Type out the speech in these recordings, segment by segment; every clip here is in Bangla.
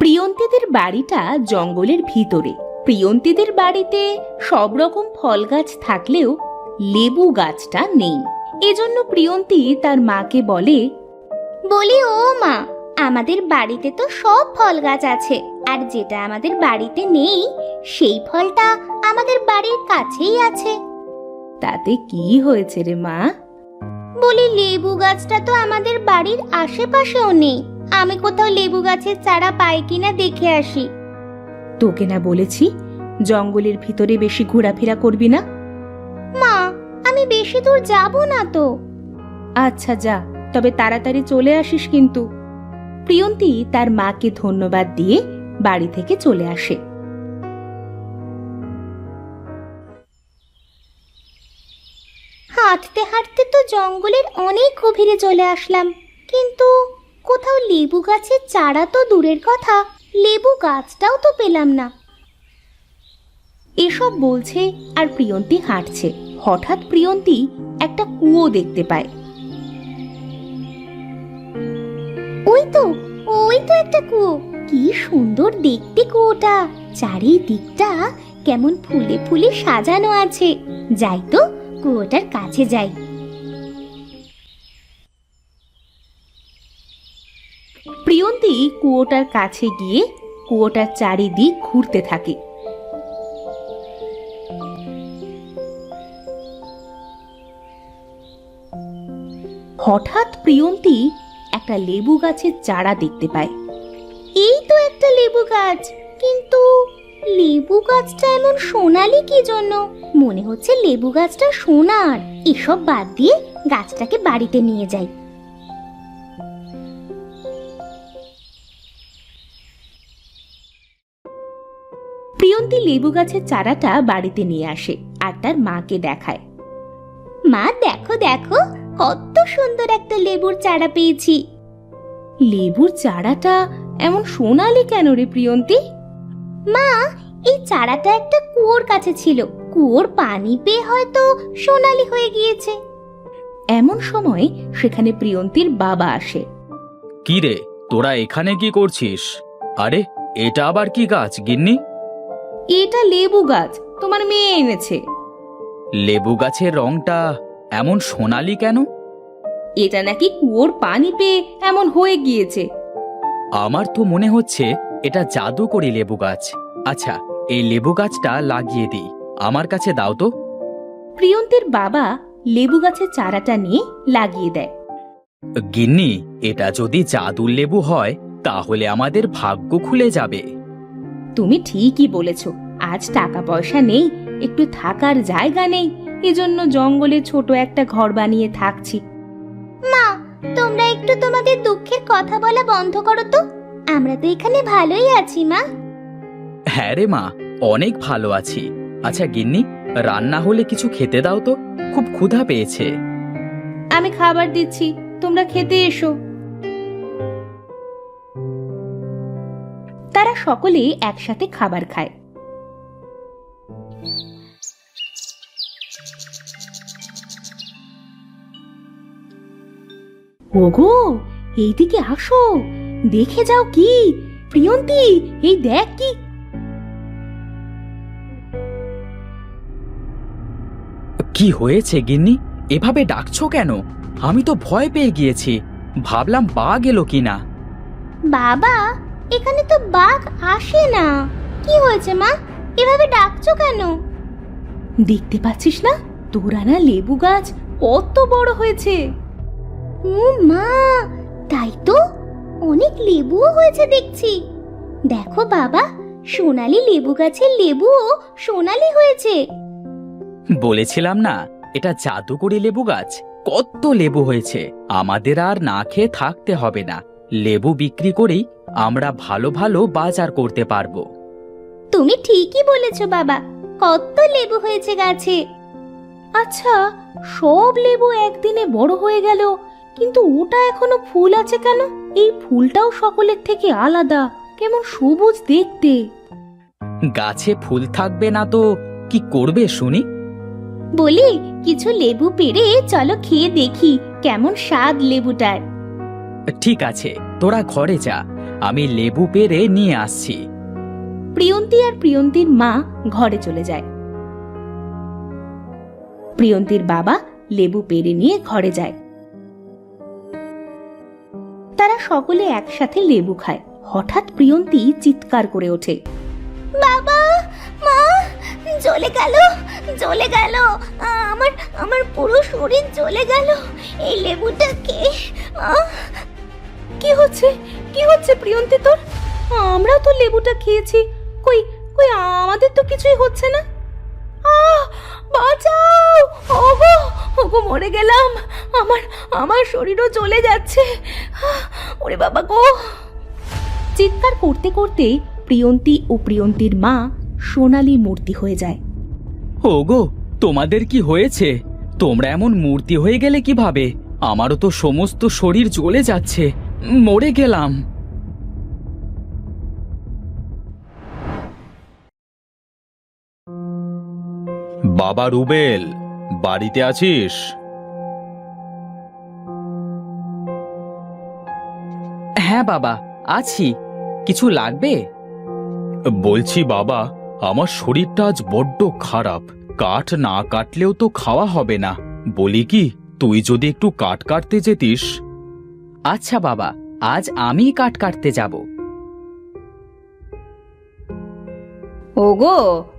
প্রিয়ন্তীদের বাড়িটা জঙ্গলের ভিতরে। প্রিয়ন্তীদের বাড়িতে সব রকম ফল গাছ থাকলেও লেবু গাছটা নেই। এজন্য প্রিয়ন্তী তার মাকে বলে, ও মা, আমাদের বাড়িতে তো সব ফল গাছ আছে, আর যেটা আমাদের বাড়িতে নেই সেই ফলটা আমাদের বাড়ির কাছেই আছে। তাতে কি হয়েছে রে মা? লেবু গাছটা তো আমাদের বাড়ির আশেপাশেও নেই। আমি কোথাও লেবু গাছের চারা পাই কিনা দেখে আসি। তোকে না বলেছি জঙ্গলের ভিতরে বেশি ঘোরাফেরা করবি না? মা, আমি বেশি দূর যাব না তো। আচ্ছা যা, তবে তাড়াতাড়ি চলে আসিস কিন্তু। প্রিয়ন্তী তার মাকে ধন্যবাদ দিয়ে বাড়ি থেকে চলে আসে। হাঁটতে হাঁটতে তো জঙ্গলের অনেক গভীরে চলে আসলাম, কিন্তু কোথাও লেবু গাছের চারা তো দূরের কথা, লেবু গাছটাও তো পেলাম না। এসব বলছে আর প্রিয়ন্তী হাঁটছে। হঠাৎ প্রিয়ন্তী একটা কুয়ো দেখতে পায়। ওই তো একটা কুয়ো। কি সুন্দর দেখতে কুয়োটা, চারিদিকটা কেমন ফুলে ফুলে সাজানো আছে। যাই তো, কুয়োটার কাছে যাই। প্রিয়ন্তী কুয়োটার কাছে গিয়ে কুয়োটার চারিদিক ঘুরতে থাকে। হঠাৎ প্রিয়ন্তী একটা লেবু গাছের চারা দেখতে পায়। এই তো একটা লেবু গাছ, কিন্তু লেবু গাছটা এমন সোনালি কি জন্য? মনে হচ্ছে লেবু গাছটা সোনার। এসব বাদ দিয়ে গাছটাকে বাড়িতে নিয়ে যাই। প্রিয়ন্তী লেবু গাছের চারাটা বাড়িতে নিয়ে আসে আর তার মাকে দেখায়। মা, দেখো দেখো, কত সুন্দর একটা লেবুর চারা পেয়েছি। লেবুর চারাটা এমন সোনালি কেন রে প্রিয়ন্তী? মা, এই চারাটা একটা কুয়োর কাছে ছিল, কুয়োর পানি পেয়ে হয়তো সোনালি হয়ে গিয়েছে। এমন সময় সেখানে প্রিয়ন্তীর বাবা আসে। কি রে, তোরা এখানে কি করছিস? আরে, এটা আবার কি গাছ গিন্নি? এটা লেবু গাছ, তোমার মেয়ে এনেছে। লেবু গাছের রংটা এমন সোনালি কেন? এটা নাকি কুয়োর পানি পেয়ে এমন হয়ে গিয়েছে। আমার তো মনে হচ্ছে এটা জাদুকরি লেবু গাছ। আচ্ছা, এই লেবু গাছটা লাগিয়ে দিই, আমার কাছে দাও তো। প্রিয়ন্তীর বাবা লেবু গাছের চারাটা নিয়ে লাগিয়ে দেয়। গিন্নি, এটা যদি জাদুর লেবু হয় তাহলে আমাদের ভাগ্য খুলে যাবে। তুমি ঠিকই বলেছ, আজ টাকা পয়সা নেই, একটু থাকার জায়গা নেই, এজন্য জঙ্গলে ছোট একটা ঘর বানিয়ে থাকছি। মা, তোমরা একটু তোমাদের দুঃখের কথা বলা বন্ধ করো তো। আমরা তো এখানে ভালোই আছি মা। হ্যাঁ রে মা, অনেক ভালো আছি। আচ্ছা গিন্নি, রান্না হলে কিছু খেতে দাও তো, খুব ক্ষুধা পেয়েছে। আমি খাবার দিচ্ছি, তোমরা খেতে এসো। তারা সকলে একসাথে খাবার খায়। ওগো, এইদিকে আসো, দেখে যাও। কি প্রিয়ন্তী, এই দেখ কি। কি হয়েছে গিন্নি, এভাবে ডাকছো কেন? আমি তো ভয় পেয়ে গিয়েছি, ভাবলাম বাঘ এলো কিনা। বাবা, এখানে তো বাঘ আসে না। কি হয়েছে মা, এভাবে ডাকছো কেন? দেখতে পাচ্ছিস না, তোরা না লেবু গাছ কত বড় হয়েছে। ও মা, তাই তো, অনেক লেবুও হয়েছে দেখছি। দেখো বাবা, সোনালি লেবু গাছের লেবুও সোনালি হয়েছে। বলেছিলাম না, এটা জাদুকরি লেবু গাছ। কত লেবু হয়েছে, আমাদের আর না খেয়ে থাকতে হবে না। লেবু বিক্রি করেই আমরা ভালো ভালো বাজার করতে পারবো। তুমি ঠিকই বলেছো বাবা, কত লেবু হয়েছে গাছে। আচ্ছা, সব লেবু একদিনে বড় হয়ে গেল, কিন্তু ওটা এখনো ফুল আছে কেন? এই ফুলটাও সকলের থেকে আলাদা, কেমন সবুজ দেখতে। গাছে ফুল থাকবে না তো কি করবে শুনি? বলি, কিছু লেবু পেড়ে চলো খেয়ে দেখি কেমন স্বাদ লেবুটার। ঠিক আছে, তোরা ঘরে যা, আমি লেবু পেড়ে নিয়ে আসছি। প্রিয়ন্তী আর প্রিয়ন্তীর মা ঘরে চলে যায়। প্রিয়ন্তীর বাবা লেবু পেড়ে নিয়ে ঘরে যায়। তারা সকলে একসাথে লেবু খায়। হঠাৎ প্রিয়ন্তী চিৎকার করে ওঠে, বাবা, মা, জ্বলে গেল, জ্বলে গেল, আমার আমার পুরো শরীর জ্বলে গেল। এই লেবুটা কে? কি হচ্ছে, কি হচ্ছে প্রিয়ন্তী তোর? আমরাও তো লেবুটা খেয়েছি, কই কই আমাদের তো কিছুই হচ্ছে না। বাঁচাও, ওগো ওগো, মরে গেলাম, আমার আমার শরীরও জ্বলে যাচ্ছে, ওরে বাবা গো। চিৎকার করতে করতে প্রিয়ন্তী ও প্রিয়ন্তীর মা সোনালী মূর্তি হয়ে যায়। ওগো, তোমাদের কি হয়েছে? তোমরা এমন মূর্তি হয়ে গেলে কিভাবে? আমারও তো সমস্ত শরীর জ্বলে যাচ্ছে, মরে গেলাম। বাবা রুবেল, বাড়িতে আছিস? হ্যাঁ বাবা, আছি। কিছু লাগবে? বলছি বাবা, আমার শরীরটা আজ বড্ড খারাপ। কাঠ না কাটলেও তো খাওয়া হবে না। বলি কি, তুই যদি একটু কাঠ কাটতে যেতিস। আচ্ছা বাবা, আজ আমি কাঠ কাটতে যাব। ওগো,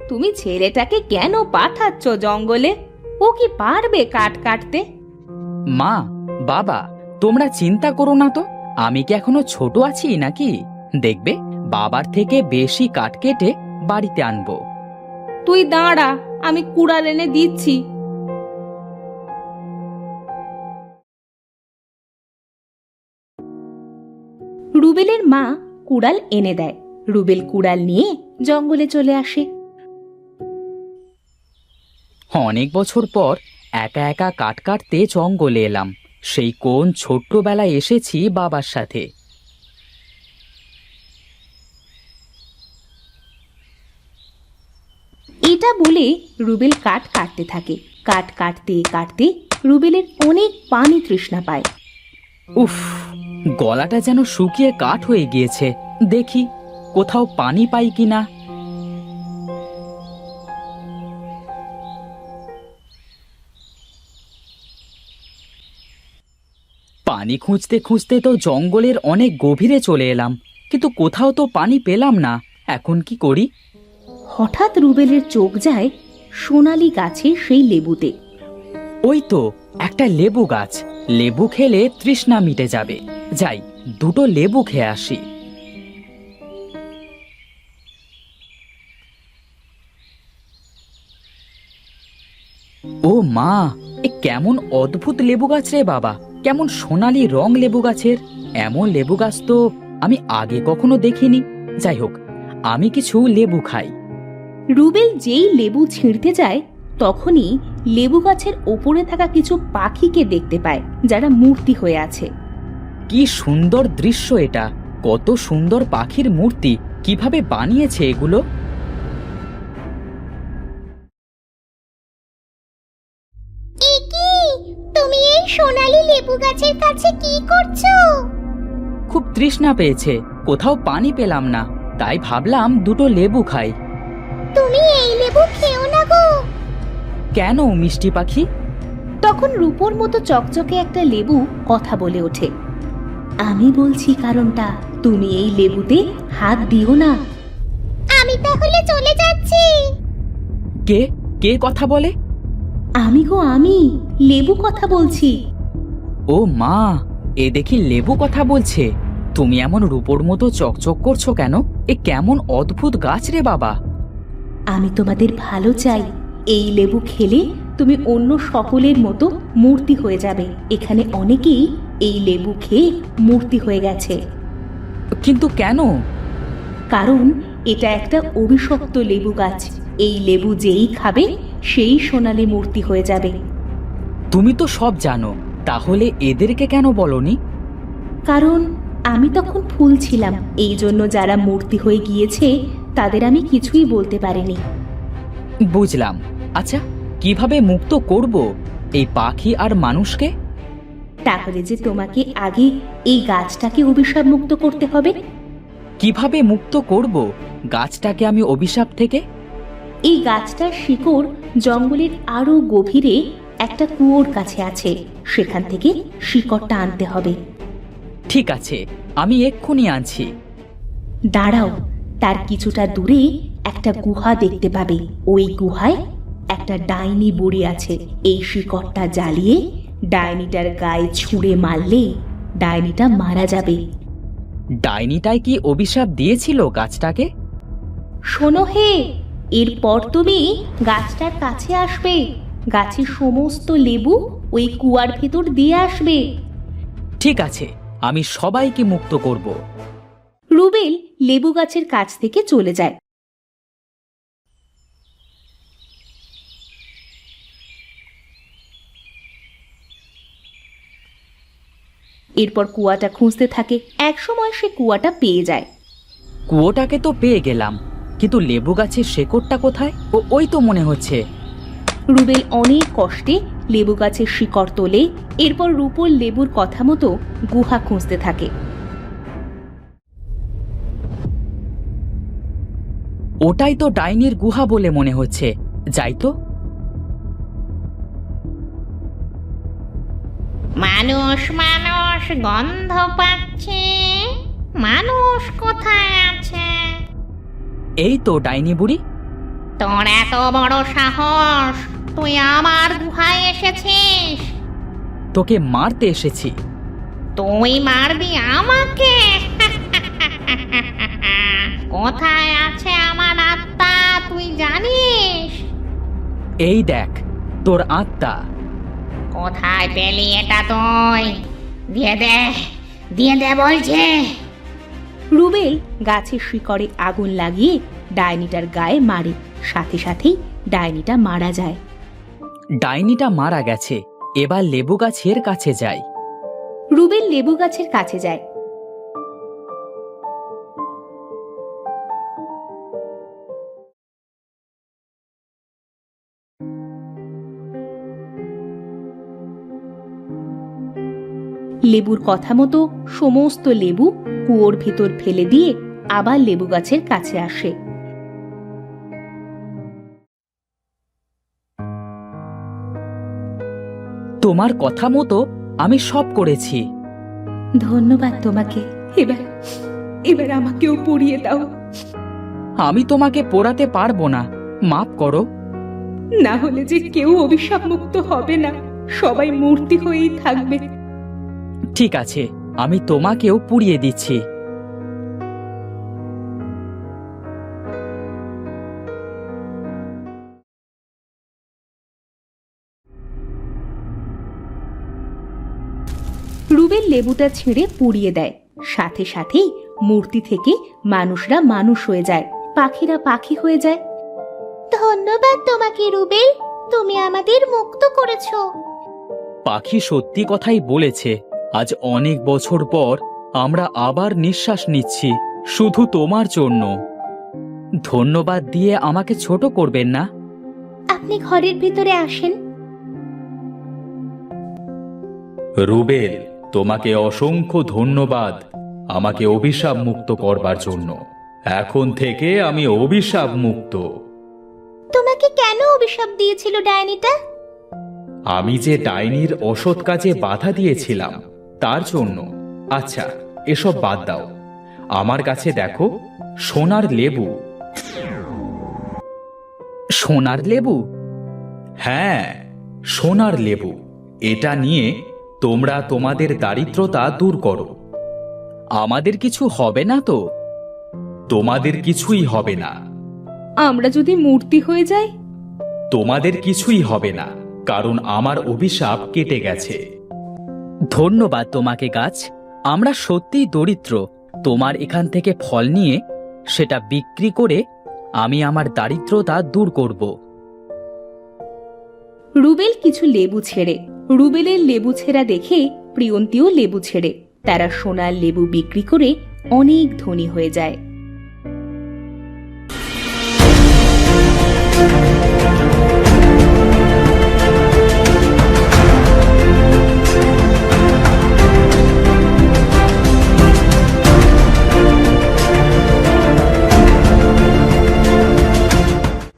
তুমি ছেলেটাকে কেন পাঠাচ্ছ জঙ্গলে? ও কি পারবে কাঠ কাটতে? মা, বাবা, তোমরা চিন্তা করো না তো। আমি কি এখনো ছোট আছি নাকি? দেখবে, বাবার থেকে বেশি কাঠ কেটে বাড়িতে আনবো। তুই দাঁড়া, আমি কুড়াল এনে দিচ্ছি। রুবেলের মা কুড়াল এনে দেয়। রুবেল কুড়াল নিয়ে জঙ্গলে চলে আসে। অনেক বছর পর একা একা কাঠ কাটতে জঙ্গলে এলাম। সেই কোন ছোট্টবেলায় এসেছি বাবার সাথে। এটা বলে রুবেল কাঠ কাটতে থাকে। কাঠ কাটতে কাটতে রুবেলের অনেক পানি তৃষ্ণা পায়। উফ, গলাটা যেন শুকিয়ে কাঠ হয়ে গিয়েছে। দেখি কোথাও পানি পাই কিনা। পানি খুঁজতে খুঁজতে তো জঙ্গলের অনেক গভীরে চলে এলাম, কিন্তু কোথাও তো পানি পেলাম না। এখন কি করি? হঠাৎ রুবেলের চোখ যায় সোনালী গাছের সেই লেবুতে। ওই তো একটা লেবু গাছ। লেবু খেলে তৃষ্ণা মিটে যাবে। যাই, দুটো লেবু খেয়ে আসি। ও মা, এ কেমন অদ্ভুত লেবু গাছ রে বাবা! কেমন সোনালী রং লেবু গাছের। এমন লেবু গাছ তো আমি আগে কখনো দেখিনি। যাই হোক, আমি কিছু লেবু খাই। রুবেল যেই লেবু ছিঁড়তে যায় তখনই লেবু গাছের ওপরে থাকা কিছু পাখিকে দেখতে পায়, যারা মূর্তি হয়ে আছে। কি সুন্দর দৃশ্য এটা! কত সুন্দর পাখির মূর্তি! কিভাবে বানিয়েছে এগুলো? এ কি, তুমি এই সোনালী লেবু গাছের কাছে কি করছো? খুব তৃষ্ণা পেয়েছে, কোথাও পানি পেলাম না, তাই ভাবলাম দুটো লেবু খাই। তুমি এই লেবু খেও না গো। কেন মিষ্টি পাখি? তখন রূপোর মতো চকচকে একটা লেবু কথা বলে ওঠে। আমি বলছি কারণটা, তুমি এই লেবুতে হাত দিও না। আমি তাহলে চলে যাচ্ছি। কে কে কথা বলে? আমি গো, আমি লেবু কথা বলছি। ও মা, এ দেখি লেবু কথা বলছে। তুমি এমন রূপোর মতো চকচক করছো কেন? এ কেমন অদ্ভুত গাছ রে বাবা! আমি তোমাদের ভালো চাই। এই লেবু খেলে তুমি অন্য সকলের মতো মূর্তি হয়ে যাবে। এখানে অনেকেই এই লেবু খেয়ে মূর্তি হয়ে গেছে। কিন্তু কেন? কারণ এটা একটা অভিশপ্ত লেবু গাছ। এই লেবু যেই খাবে সেই সোনালী মূর্তি হয়ে যাবে। তুমি তো সব জানো, তাহলে এদেরকে কেন বলনি? কারণ আমি তখন ফুল ছিলাম, এই জন্য যারা মূর্তি হয়ে গিয়েছে তাদের আমি কিছুই বলতে পারিনি। বুঝলাম। আচ্ছা, কিভাবে মুক্ত করব এই পাখি আর মানুষকে? তাহলে যে তোমাকে আগে এই গাছটাকে অভিশাপ মুক্ত করতে হবে। কিভাবে মুক্ত করব গাছটাকে আমি অভিশাপ থেকে? এই গাছটার শিকড় জঙ্গলের আরো গভীরে একটা কুয়োর কাছে আছে, সেখান থেকে শিকড়টা আনতে হবে। ঠিক আছে, আমি এক্ষুনি আনছি। দাঁড়াও, তার কিছুটা দূরে একটা গুহা দেখতে পাবে। ওই গুহায় একটা ডাইনি বুড়ি আছে। এই শিকড়টা জ্বালিয়ে ডাইনিটার গায়ে ছুঁড়ে মারলে ডাইনিটা মারা যাবে। ডাইনিটাই কি অভিশাপ দিয়েছিল গাছটাকে? শোনো হে, এরপর তুমি গাছটার কাছে আসবে, গাছের সমস্ত লেবু ওই কুয়ার ভেতর দিয়ে আসবে। ঠিক আছে, আমি সবাইকে মুক্ত করব। রুবেল লেবু গাছের কাছ থেকে চলে যায়। এরপর কুয়াটা খুঁজতে থাকে। একসময় সে কুয়াটা পেয়ে যায়। কুয়োটাকে তো পেয়ে গেলাম, কিন্তু লেবু গাছের শেকড়টা কোথায়? ওই তো মনে হচ্ছে। রুবেল অনেক কষ্টে লেবু গাছের শিকড় তোলে। এরপর রূপোর লেবুর কথা মতো গুহা খুঁজতে থাকে। ওটাই তো ডাইনির গুহা বলে মনে হচ্ছে, যাই তো। মানুষ মানুষ গন্ধ পাচ্ছে, মানুষ কোথায় আছে? এই তো ডাইনি বুড়ি। তোর এত বড় সাহস, তুই আমার গুহায় এসেছিস? তোকে মারতে এসেছি। তুই মারবি আমাকে? কোথায় আছে আমার আত্মা তুই জানিস? এই দেখ তোর আত্মা। কোথায় পেলি এটা তুই? দিয়ে দে, দিয়ে দে বলছে। রুবেল গাছের শিকড়ে আগুন লাগিয়ে ডাইনিটার গায়ে মারে। সাথে সাথেই ডাইনিটা মারা যায়। ডাইনিটা মারা গেছে, এবার লেবু গাছের কাছে যাই। রুবেল লেবু গাছের কাছে যায়। লেবুর কথা মতো সমস্ত লেবু কুয়োর ভেতর ফেলে দিয়ে আবার লেবু গাছের কাছে আসে। তোমার কথা মতো আমি সব করেছি। ধন্যবাদ তোমাকে। এবার এবার আমাকেও পুড়িয়ে দাও। আমি তোমাকে পোড়াতে পারবো না, মাফ করো। না হলে যে কেউ অভিশাপ মুক্ত হবে না, সবাই মূর্তি হয়েই থাকবে। ঠিক আছে, আমি তোমাকেও পুড়িয়ে দিচ্ছি। রুবেল লেবুটা ছিঁড়ে পুড়িয়ে দেয়। সাথে সাথেই মূর্তি থেকে মানুষরা মানুষ হয়ে যায়, পাখিরা পাখি হয়ে যায়। ধন্যবাদ তোমাকে রুবেল, তুমি আমাদের মুক্ত করেছো। পাখি সত্যি কথাই বলেছে, আজ অনেক বছর পর আমরা আবার নিঃশ্বাস নিচ্ছি, শুধু তোমার জন্য। ধন্যবাদ দিয়ে আমাকে ছোট করবেন না। আপনি ঘরের ভিতরে আসেন। রুবেল, তোমাকে অসংখ্য ধন্যবাদ আমাকে অভিশাপ মুক্ত করবার জন্য। এখন থেকে আমি অভিশাপ মুক্ত। তোমাকে কেন অভিশাপ দিয়েছিল ডাইনিটা? আমি যে ডাইনির অসৎ কাজে বাধা দিয়েছিলাম তার জন্য। আচ্ছা, এসব বাদ দাও। আমার কাছে দেখো, সোনার লেবু। সোনার লেবু? হ্যাঁ, সোনার লেবু। এটা নিয়ে তোমরা তোমাদের দারিদ্রতা দূর করো। আমাদের কিছু হবে না তো? তোমাদের কিছুই হবে না। আমরা যদি মূর্তি হয়ে যাই? তোমাদের কিছুই হবে না, কারণ আমার অভিশাপ কেটে গেছে। ধন্যবাদ তোমাকে গাছ, আমরা সত্যিই দরিদ্র। তোমার এখান থেকে ফল নিয়ে সেটা বিক্রি করে আমি আমার দারিদ্রতা দূর করব। রুবেল কিছু লেবু ছেড়ে। রুবেলের লেবু ছেঁড়া দেখে প্রিয়ন্তীও লেবু ছেড়ে। তারা সোনার লেবু বিক্রি করে অনেক ধনী হয়ে যায়।